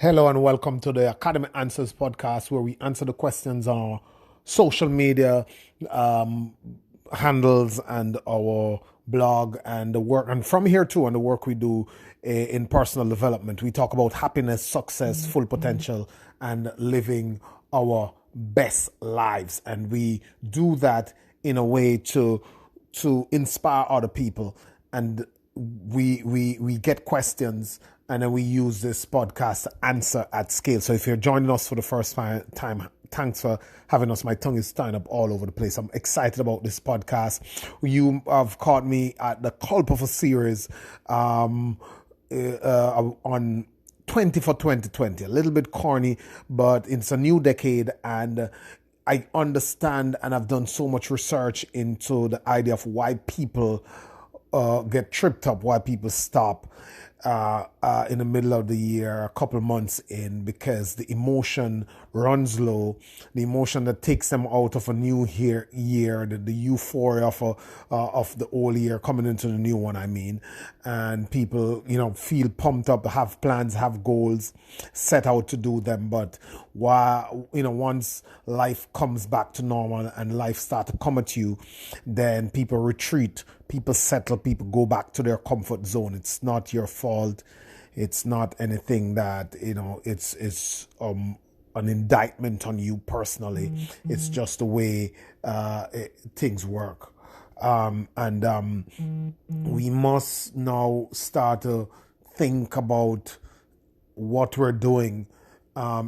Hello and welcome to the Academy Answers podcast, where we answer the questions on our social media um, handles and our blog and the work. And from here too, and the work we do in personal development, we talk about happiness, success, full potential, and living our best lives. And we do that in a way to inspire other people, and we get questions, and then we use this podcast to answer at scale. So if you're joining us for the first time, thanks for having us. My tongue is tying up all over the place. I'm excited about this podcast. You have caught me at the Culprits series on 20 for 2020. A little bit corny, but it's a new decade, and I understand, and I've done so much research into the idea of why people get tripped up, why people stop in the middle of the year, a couple months in, because the emotion runs low, the emotion that takes them out of a new year, the euphoria of the old year coming into the new one, and people, feel pumped up, have plans, have goals, set out to do them, but once life comes back to normal and life starts to come at you, then people retreat, people settle, people go back to their comfort zone. It's not your fault. It's not anything that, it's an indictment on you personally. Mm-hmm. It's just the way things work. We must now start to think about what we're doing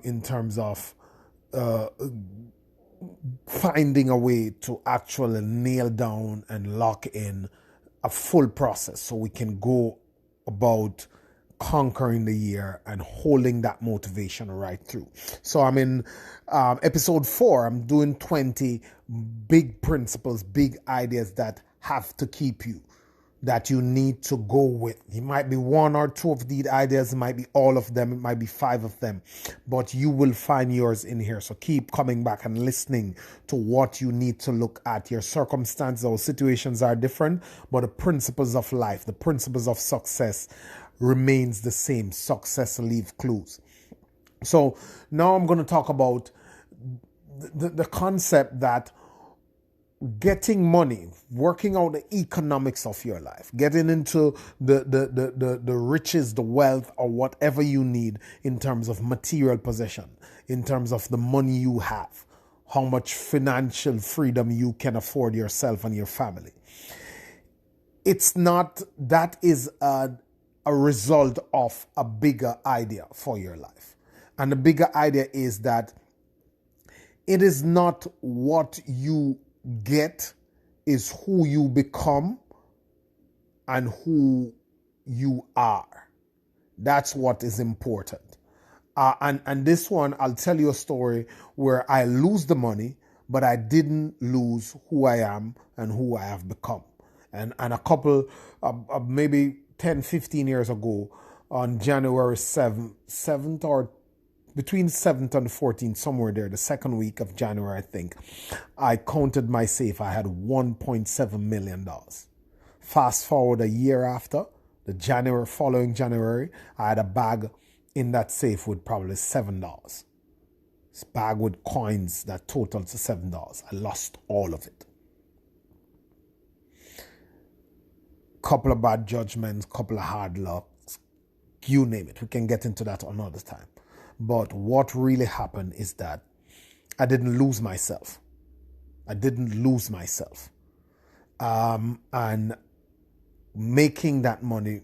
in terms of finding a way to actually nail down and lock in a full process so we can go about conquering the year and holding that motivation right through. So I'm in episode 4. I'm doing 20 big principles, big ideas that have to keep you, that you need to go with. It might be one or two of these ideas, it might be all of them, it might be 5 of them, but you will find yours in here. So keep coming back and listening to what you need to look at. Your circumstances or situations are different, but the principles of life, the principles of success remains the same. Success leave clues. So now I'm going to talk about the concept that getting money, working out the economics of your life, getting into the riches, the wealth, or whatever you need in terms of material possession, in terms of the money you have, how much financial freedom you can afford yourself and your family. It's not, that is a result of a bigger idea for your life. And the bigger idea is that it is not what you get, is who you become and who you are. That's what is important. And this one, I'll tell you a story where I lose the money, but I didn't lose who I am and who I have become. And a couple, maybe 10, 15 years ago, on January 7th or between 7th and 14th, somewhere there, the second week of January, I think, I counted my safe. I had $1.7 million. Fast forward a year after, following January, I had a bag in that safe with probably $7. This bag with coins that totaled to $7. I lost all of it. Couple of bad judgments, couple of hard lucks, you name it. We can get into that another time. But what really happened is that I didn't lose myself. And making that money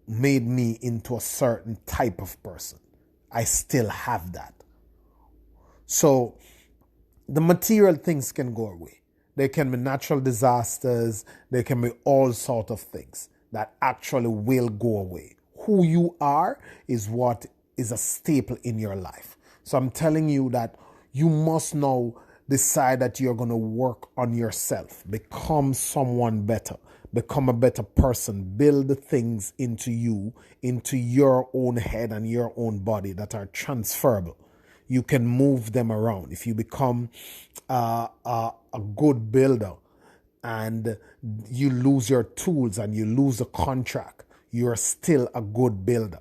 made me into a certain type of person. I still have that. So the material things can go away. There can be natural disasters. There can be all sorts of things that actually will go away. Who you are is what is a staple in your life. So I'm telling you that you must now decide that you're going to work on yourself, become someone better, become a better person, build the things into you, into your own head and your own body that are transferable. You can move them around. If you become a good builder and you lose your tools and you lose a contract, you're still a good builder.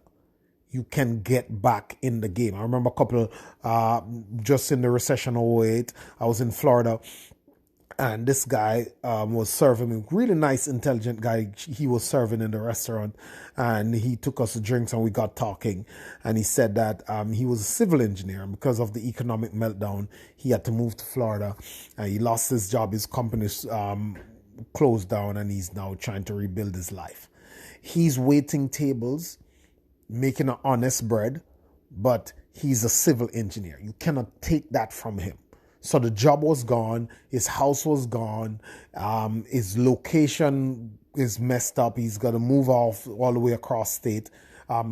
you can get back in the game. I remember a couple, just in the recession of '08, I was in Florida, and this guy was serving me, really nice, intelligent guy. He was serving in the restaurant, and he took us to drinks, and we got talking. And he said that he was a civil engineer, and because of the economic meltdown, he had to move to Florida, and he lost his job. His company closed down, and he's now trying to rebuild his life. He's waiting tables, making an honest bread, but he's a civil engineer. You cannot take that from him. So the job was gone, his house was gone, his location is messed up. He's got to move off all the way across state,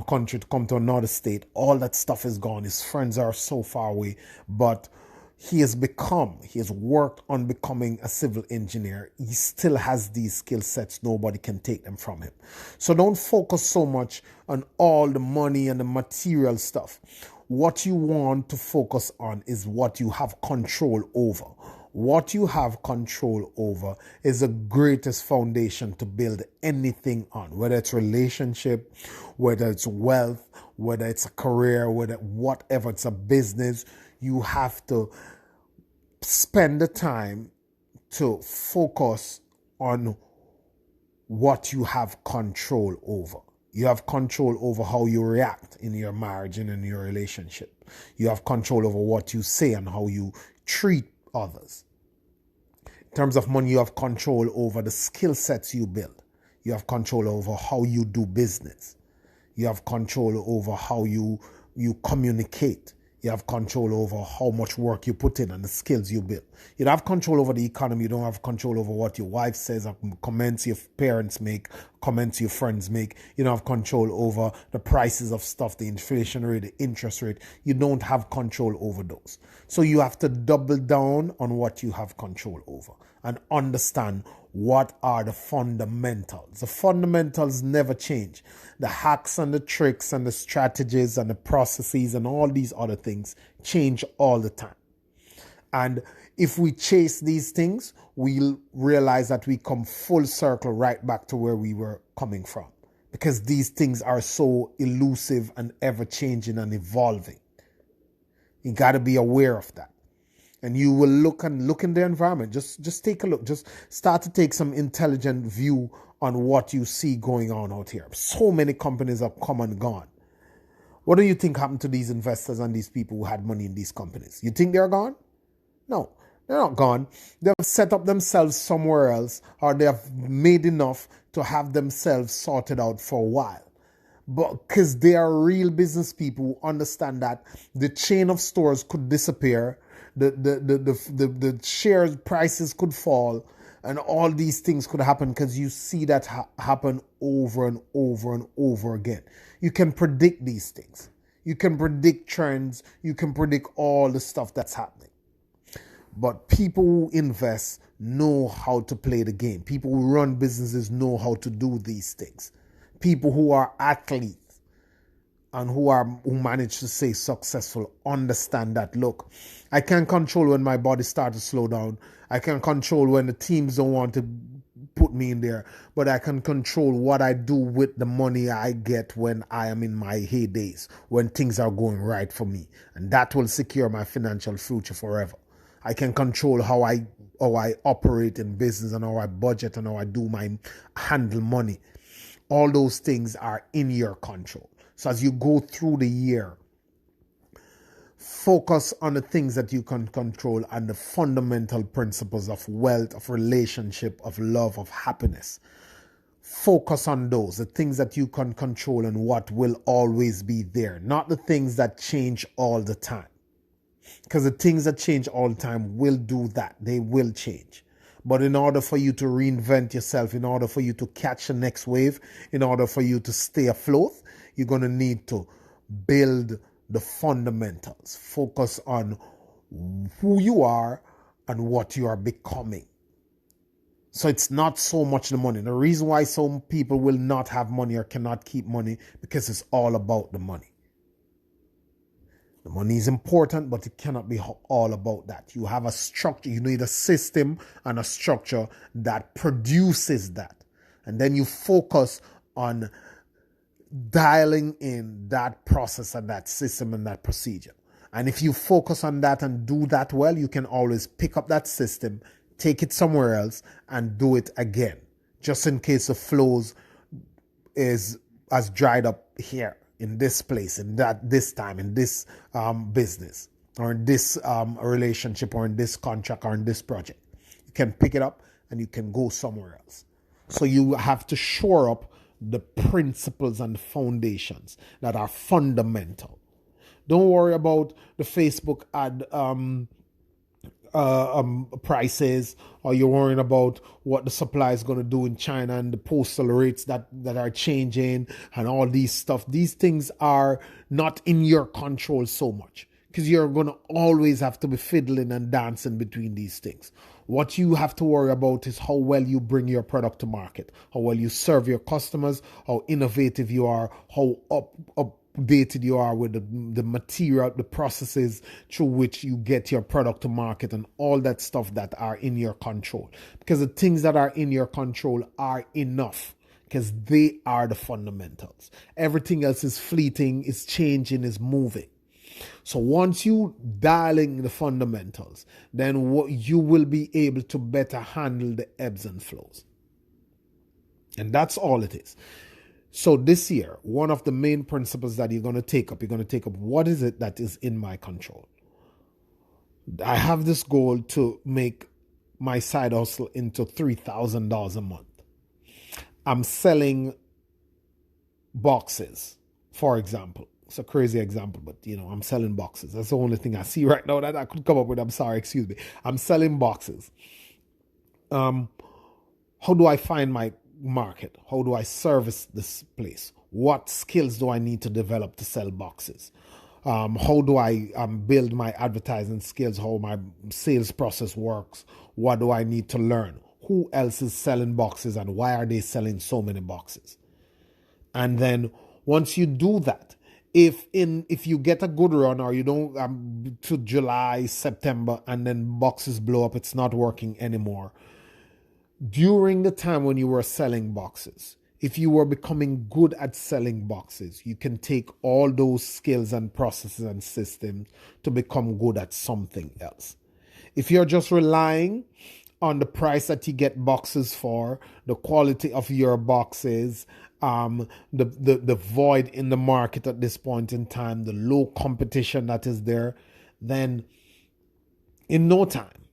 country to come to another state. All that stuff is gone. His friends are so far away, but he has worked on becoming a civil engineer. He still has these skill sets. Nobody can take them from him. So don't focus so much on all the money and the material stuff. What you want to focus on is what you have control over. What you have control over is the greatest foundation to build anything on, whether it's relationship, whether it's wealth, whether it's a career, whatever, it's a business. You have to spend the time to focus on what you have control over. You have control over how you react in your marriage and in your relationship. You have control over what you say and how you treat others. In terms of money, you have control over the skill sets you build. You have control over how you do business. You have control over how you communicate. You have control over how much work you put in and the skills you build. You don't have control over the economy. You don't have control over what your wife says, or comments your parents make, comments your friends make. You don't have control over the prices of stuff, the inflation rate, the interest rate. You don't have control over those. So you have to double down on what you have control over and understand what are the fundamentals. The fundamentals never change. The hacks and the tricks and the strategies and the processes and all these other things change all the time. And if we chase these things, we'll realize that we come full circle right back to where we were coming from, because these things are so elusive and ever-changing and evolving. You got to be aware of that. And you will look in the environment. Just take a look. Just start to take some intelligent view on what you see going on out here. So many companies have come and gone. What do you think happened to these investors and these people who had money in these companies? You think they're gone? No, they're not gone. They've set up themselves somewhere else, or they have made enough to have themselves sorted out for a while. But because they are real business people who understand that the chain of stores could disappear, the shares prices could fall, and all these things could happen, because you see that happen over and over and over again. You can predict these things. You can predict trends. You can predict all the stuff that's happening. But people who invest know how to play the game. People who run businesses know how to do these things. People who are athletes and who manage to stay successful understand that, look, I can't control when my body starts to slow down. I can control when the teams don't want to put me in there, but I can control what I do with the money I get when I am in my heydays, when things are going right for me. And that will secure my financial future forever. I can control how I operate in business and how I budget and how I handle money. All those things are in your control. So as you go through the year, focus on the things that you can control and the fundamental principles of wealth, of relationship, of love, of happiness. Focus on those, the things that you can control and what will always be there, not the things that change all the time. Because the things that change all the time will do that. They will change. But in order for you to reinvent yourself, in order for you to catch the next wave, in order for you to stay afloat, you're going to need to build the fundamentals. Focus on who you are and what you are becoming. So it's not so much the money. The reason why some people will not have money or cannot keep money, because it's all about the money. The money is important, but it cannot be all about that. You have a structure. You need a system and a structure that produces that. And then you focus on dialing in that process and that system and that procedure. And if you focus on that and do that well, you can always pick up that system, take it somewhere else, and do it again, just in case the flows has dried up here in this place, in that this time, in this business, or in this relationship, or in this contract, or in this project. You can pick it up and you can go somewhere else. So you have to shore up the principles and foundations that are fundamental. Don't worry about the Facebook ad prices, or you're worrying about what the supply is going to do in China and the postal rates that are changing and all these stuff. These things are not in your control so much, because you're going to always have to be fiddling and dancing between these things. What you have to worry about is how well you bring your product to market, how well you serve your customers, how innovative you are, how updated you are with the material, the processes through which you get your product to market, and all that stuff that are in your control. Because the things that are in your control are enough, because they are the fundamentals. Everything else is fleeting, is changing, is moving. So once you dialing the fundamentals, then what you will be able to better handle the ebbs and flows. And that's all it is. So this year, one of the main principles that you're going to take up, what is it that is in my control? I have this goal to make my side hustle into $3,000 a month. I'm selling boxes, for example. It's a crazy example, but I'm selling boxes. That's the only thing I see right now that I could come up with. I'm sorry, excuse me. I'm selling boxes. How do I find my market? How do I service this place? What skills do I need to develop to sell boxes? How do I build my advertising skills? How my sales process works? What do I need to learn? Who else is selling boxes, and why are they selling so many boxes? And then once you do that, if you get a good run, or you don't to July, September, and then boxes blow up, it's not working anymore. During the time when you were selling boxes, if you were becoming good at selling boxes, you can take all those skills and processes and systems to become good at something else. If you're just relying on the price that you get boxes for, the quality of your boxes, the void in the market at this point in time, the low competition that is there, then in no time,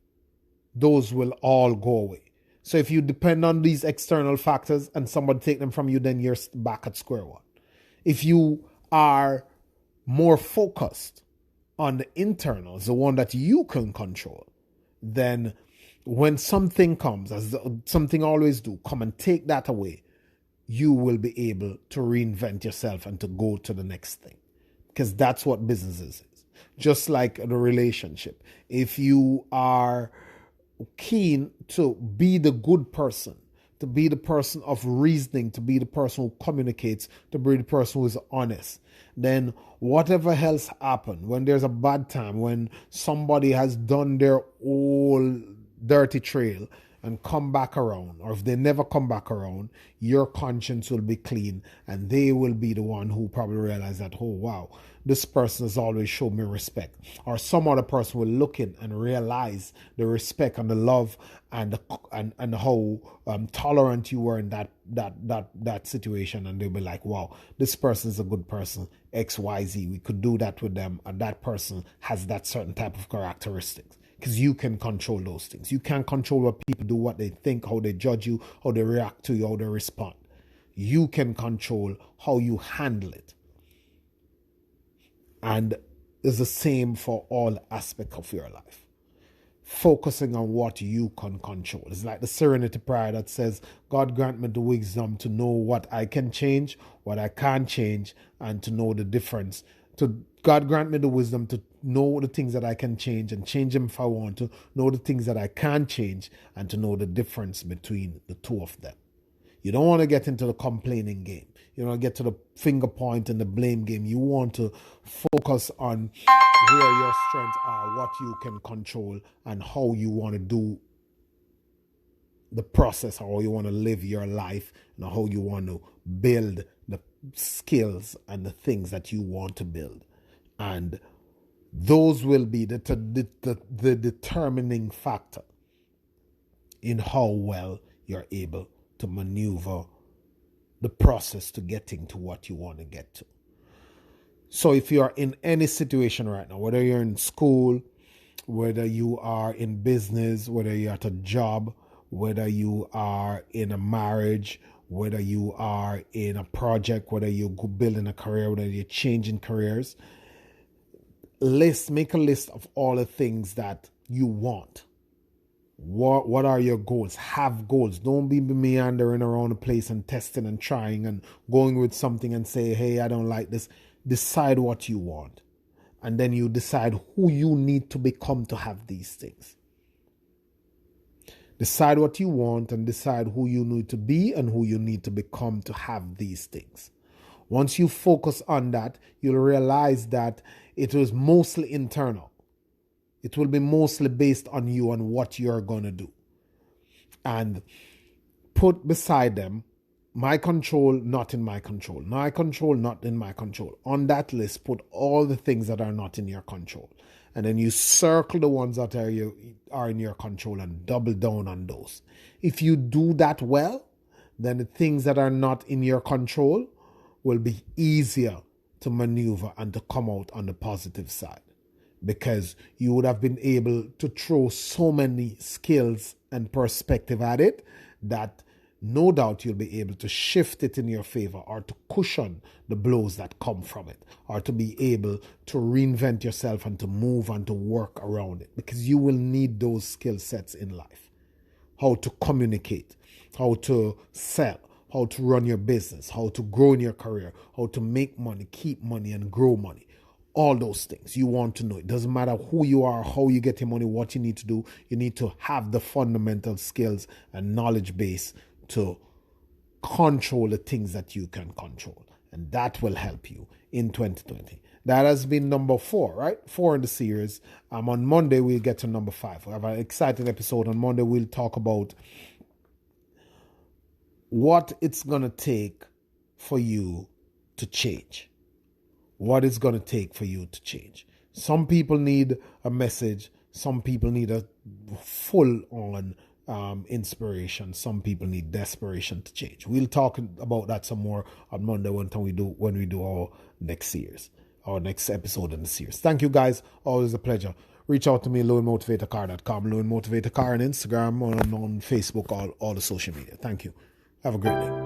those will all go away. So if you depend on these external factors and somebody take them from you, then you're back at square one. If you are more focused on the internals, the one that you can control, then when something comes, as something always do, come and take that away, you will be able to reinvent yourself and to go to the next thing. Because that's what business is. Just like the relationship. If you are keen to be the good person, to be the person of reasoning, to be the person who communicates, to be the person who is honest, then whatever else happens, when there's a bad time, when somebody has done their whole dirty trail and come back around, or if they never come back around, your conscience will be clean, and they will be the one who probably realize that, oh wow, this person has always shown me respect. Or some other person will look in and realize the respect and the love and how tolerant you were in that situation, and they'll be like, wow, this person is a good person, XYZ, we could do that with them, and that person has that certain type of characteristics. Because you can control those things. You can't control what people do, what they think, how they judge you, how they react to you, how they respond. You can control how you handle it. And it's the same for all aspects of your life. Focusing on what you can control. It's like the Serenity Prayer that says, God grant me the wisdom to know what I can change, what I can't change, and to know the difference. God grant me the wisdom to know the things that I can change and change them if I want to, know the things that I can't change, and to know the difference between the two of them. You don't want to get into the complaining game. You don't want to get to the finger point and the blame game. You want to focus on where your strengths are, what you can control, and how you want to do the process, how you want to live your life, and how you want to build the skills and the things that you want to build. And those will be the determining factor in how well you're able to maneuver the process to getting to what you want to get to. So if you are in any situation right now, whether you're in school, whether you are in business, whether you're at a job, whether you are in a marriage, whether you are in a project, whether you're building a career, whether you're changing careers, make a list of all the things that you want. What are your goals? Have goals. Don't be meandering around the place and testing and trying and going with something and say, hey, I don't like this. Decide what you want. And then you decide who you need to become to have these things. Decide what you want and decide who you need to be and who you need to become to have these things. Once you focus on that, you'll realize that it was mostly internal. It will be mostly based on you and what you're going to do. And put beside them, my control, not in my control. My control, not in my control. On that list, put all the things that are not in your control. And then you circle the ones that are in your control and double down on those. If you do that well, then the things that are not in your control will be easier to maneuver and to come out on the positive side. Because you would have been able to throw so many skills and perspective at it that no doubt you'll be able to shift it in your favor or to cushion the blows that come from it, or to be able to reinvent yourself and to move and to work around it, because you will need those skill sets in life. How to communicate, how to sell, how to run your business, how to grow in your career, how to make money, keep money, and grow money. All those things you want to know. It doesn't matter who you are, how you get your money, what you need to do. You need to have the fundamental skills and knowledge base to control the things that you can control. And that will help you in 2020. That has been number 4, right? 4 in the series. On Monday, we'll get to number 5. We have an exciting episode. On Monday, we'll talk about what it's going to take for you to change. What it's going to take for you to change. Some people need a message. Some people need a full-on inspiration. Some people need desperation to change. We'll talk about that some more on Monday when we do our next series, our next episode in the series. Thank you guys. Always a pleasure. Reach out to me, loanmotivatorcar.com, loanmotivatorcar on Instagram, on Facebook, all the social media. Thank you. Have a great day.